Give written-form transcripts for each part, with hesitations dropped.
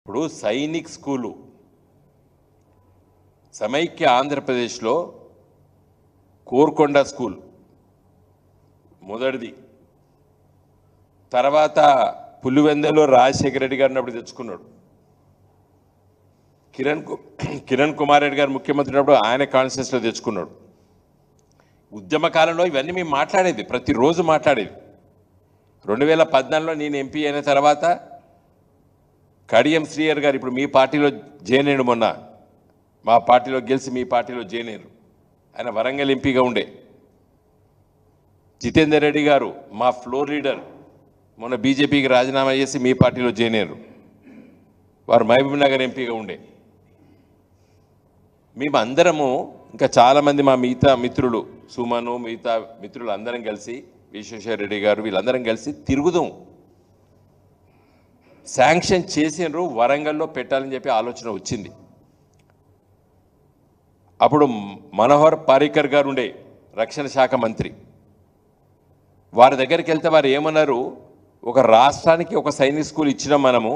ఇప్పుడు సైనిక్ స్కూలు సమైక్య ఆంధ్రప్రదేశ్లో కోర్కొండ స్కూల్ మొదటిది. తర్వాత పులివెందులో రాజశేఖర రెడ్డి గారిని అప్పుడు తెచ్చుకున్నాడు. కిరణ్ కుమార్ రెడ్డి గారు ముఖ్యమంత్రి ఉన్నప్పుడు ఆయన కాన్స్టిట్యూన్సీలో తెచ్చుకున్నాడు. ఉద్యమ కాలంలో ఇవన్నీ మేము మాట్లాడేది, ప్రతిరోజు మాట్లాడేది. 2014లో నేను ఎంపీ అయిన తర్వాత కడియం శ్రీయర్ గారు ఇప్పుడు మీ పార్టీలో జాయిన్ అయ్యాడు, మొన్న మా పార్టీలో గెలిచి మీ పార్టీలో జాయిన్ అయ్యారు. ఆయన వరంగల్ ఎంపీగా ఉండే. జితేందర్ రెడ్డి గారు మా ఫ్లోర్ లీడర్ మొన్న బీజేపీకి రాజీనామా చేసి మీ పార్టీలో జాయిన్ అయ్యారు. వారు మహబూబ్ నగర్ ఎంపీగా ఉండే. మేము అందరము ఇంకా చాలామంది మా మిగతా మిత్రులు సుమను మిగతా మిత్రులు అందరం కలిసి విశ్వేశ్వర రెడ్డి గారు వీళ్ళందరం కలిసి తిరుగుదాం. శాంక్షన్ చేసినారు, వరంగల్లో పెట్టాలని చెప్పి ఆలోచన వచ్చింది. అప్పుడు మనోహర్ పారికర్ గారు ఉండే రక్షణ శాఖ మంత్రి. వారి దగ్గరికి వెళ్తే వారు ఏమన్నారు, ఒక రాష్ట్రానికి ఒక సైనిక్ స్కూల్ ఇచ్చినాం మనము,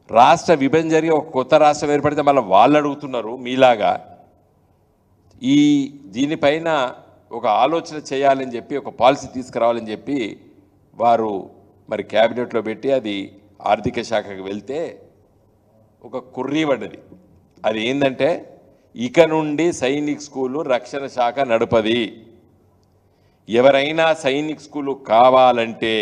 రాష్ట్ర విభజన జరిగి ఒక కొత్త రాష్ట్రం ఏర్పడితే మళ్ళీ వాళ్ళు అడుగుతున్నారు మీలాగా, దీనిపైన ఒక ఆలోచన చేయాలని చెప్పి ఒక పాలసీ తీసుకురావాలని చెప్పి వారు మరి క్యాబినెట్లో పెట్టి అది ఆర్థిక శాఖకు వెళ్తే ఒక కుర్రీ పడ్డది. అది ఏంటంటే ఇక నుండి సైనిక్ స్కూలు రక్షణ శాఖ నడుపది. ఎవరైనా సైనిక్ స్కూలు కావాలంటే,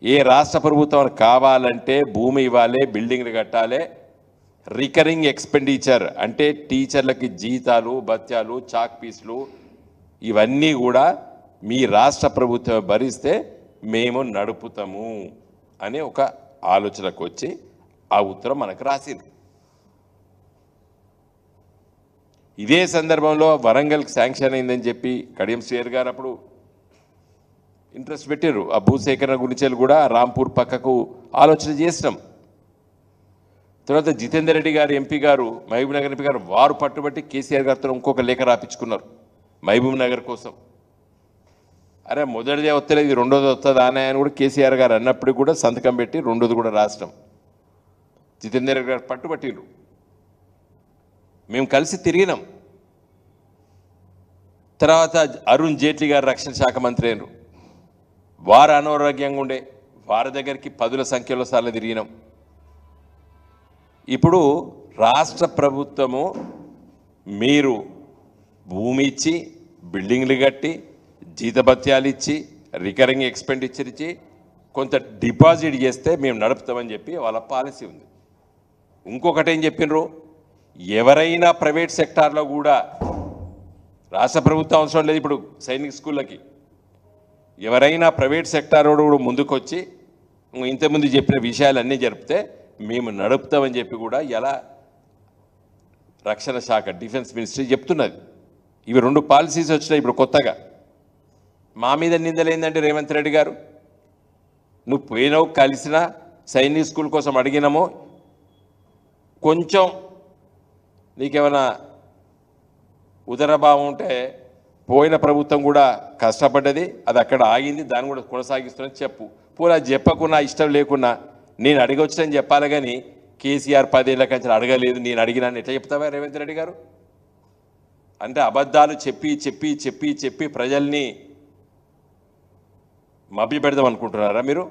ఏ రాష్ట్ర ప్రభుత్వం కావాలంటే భూమి ఇవ్వాలి, బిల్డింగ్లు కట్టాలి, రికరింగ్ ఎక్స్పెండిచర్ అంటే టీచర్లకి జీతాలు భత్యాలు చాక్ పీసులు ఇవన్నీ కూడా మీ రాష్ట్ర ప్రభుత్వం భరిస్తే మేము నడుపుతాము అనే ఒక ఆలోచనకు వచ్చి ఆ ఉత్తరం మనకు రాసింది. ఇదే సందర్భంలో వరంగల్కి శాంక్షన్ అయిందని చెప్పి కడియం శ్రీయర్ గారు అప్పుడు ఇంట్రెస్ట్ పెట్టారు. ఆ భూసేకరణ గురించి కూడా రాంపూర్ పక్కకు ఆలోచన చేసినాం. తర్వాత జితేందర్ రెడ్డి గారు ఎంపీ గారు, మహబూబ్ నగర్ ఎంపీ గారు, వారు పట్టుబట్టి కేసీఆర్ గారితో ఇంకొక లేఖ రాపించుకున్నారు మహబూబ్ నగర్ కోసం. అరే మొదటిదే వస్తలేదు, రెండోది వస్తుంది అని ఆయన కూడా కేసీఆర్ గారు అన్నప్పుడు కూడా సంతకం పెట్టి రెండోది కూడా రాష్ట్రం జితేందర్ రెడ్డి గారు పట్టుబట్టిరు. మేము కలిసి తిరిగినాం. తర్వాత అరుణ్ జైట్లీ గారు రక్షణ శాఖ మంత్రి అయినరు. వారు అనారోగ్యంగా ఉండే, వారి దగ్గరికి పదుల సంఖ్యలో సార్లు తిరిగినాం. ఇప్పుడు రాష్ట్ర ప్రభుత్వము మీరు భూమి ఇచ్చి బిల్డింగ్లు కట్టి జీతభత్యాలు ఇచ్చి రికరింగ్ ఎక్స్పెండిచర్ ఇచ్చి కొంత డిపాజిట్ చేస్తే మేము నడుపుతామని చెప్పి వాళ్ళ పాలసీ ఉంది. ఇంకొకటి ఏం చెప్పినారు, ఎవరైనా ప్రైవేట్ సెక్టార్లో కూడా రాష్ట్ర ప్రభుత్వం అవసరం లేదు. ఇప్పుడు సైనిక్ స్కూళ్ళకి ఎవరైనా ప్రైవేట్ సెక్టార్ కూడా ముందుకొచ్చి ఇంతకుముందు చెప్పిన విషయాలన్నీ జరిపితే మేము నడుపుతామని చెప్పి కూడా ఎలా రక్షణ శాఖ డిఫెన్స్ మినిస్ట్రీ చెప్తున్నది. ఇవి రెండు పాలసీస్ వచ్చినాయి ఇప్పుడు కొత్తగా. మా మీద నిందలు ఏంటంటే రేవంత్ రెడ్డి గారు, నువ్వు పోయినావు, కలిసినా సైనిక్ స్కూల్ కోసం అడిగినాము, కొంచెం నీకేమైనా ఉదరభావం ఉంటే పోయిన ప్రభుత్వం కూడా కష్టపడ్డది, అది అక్కడ ఆగింది, దాన్ని కూడా కొనసాగిస్తున్నది చెప్పు. పోలా చెప్పకున్నా ఇష్టం లేకున్నా నేను అడిగొచ్చానని చెప్పాలి, కానీ కేసీఆర్ 10 ఏళ్ళ కంచెం అడగలేదు, నేను అడిగినాను ఎట్లా చెప్తావా రేవంత్ రెడ్డి గారు? అంటే అబద్ధాలు చెప్పి చెప్పి చెప్పి చెప్పి ప్రజల్ని మభ్య పెడదాం అనుకుంటున్నారా మీరు?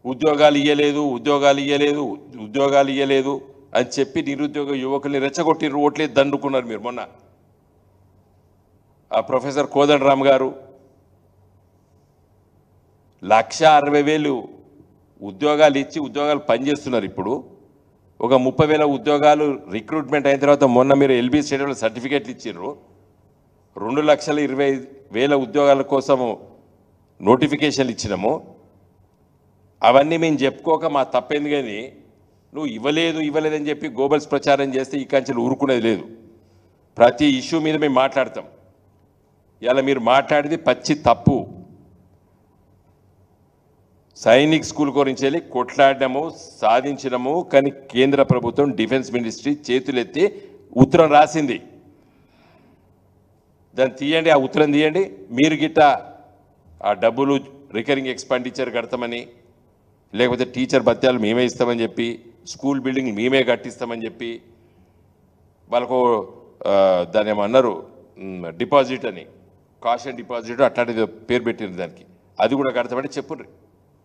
ఉద్యోగాలు ఇవ్వలేదు ఉద్యోగాలు ఇవ్వలేదు ఉద్యోగాలు ఇవ్వలేదు అని చెప్పి నిరుద్యోగ యువకుల్ని రెచ్చగొట్టిర్రు, ఓట్లేదు దండుకున్నారు మీరు. మొన్న ఆ ప్రొఫెసర్ కోదండరామ్ గారు 1,60,000 ఉద్యోగాలు ఇచ్చి ఉద్యోగాలు పనిచేస్తున్నారు. ఇప్పుడు ఒక 30,000 ఉద్యోగాలు రిక్రూట్మెంట్ అయిన తర్వాత మొన్న మీరు ఎల్బీ స్టేడియంలో సర్టిఫికేట్లు ఇచ్చిర్రు. 2,20,000 ఉద్యోగాల కోసము నోటిఫికేషన్లు ఇచ్చినాము. అవన్నీ మేము చెప్పుకోక మా తప్పేంది, కానీ నువ్వు ఇవ్వలేదని చెప్పి గోబల్స్ ప్రచారం చేస్తే ఈ కంచెలు ఊరుకునేది లేదు. ప్రతి ఇష్యూ మీద మేము మాట్లాడతాం. ఇలా మీరు మాట్లాడేది పచ్చి తప్పు. సైనిక్ స్కూల్ గురించి వెళ్ళి కొట్లాడము సాధించడము, కానీ కేంద్ర ప్రభుత్వం డిఫెన్స్ మినిస్ట్రీ చేతులెత్తి ఉత్తరం రాసింది. దాన్ని తీయండి, ఆ ఉత్తరం తీయండి. మీరు గిట్ట ఆ డబ్బులు రికరింగ్ ఎక్స్పెండిచర్ కడతామని లేకపోతే టీచర్ భత్యాలు మేమే ఇస్తామని చెప్పి స్కూల్ బిల్డింగ్ మేమే కట్టిస్తామని చెప్పి వాళ్ళకు దాని ఏమన్నారు డిపాజిట్ అని కాషన్ డిపాజిట్ అట్లాంటిది పేరు పెట్టిన దానికి అది కూడా కడతామని చెప్పుర్రి.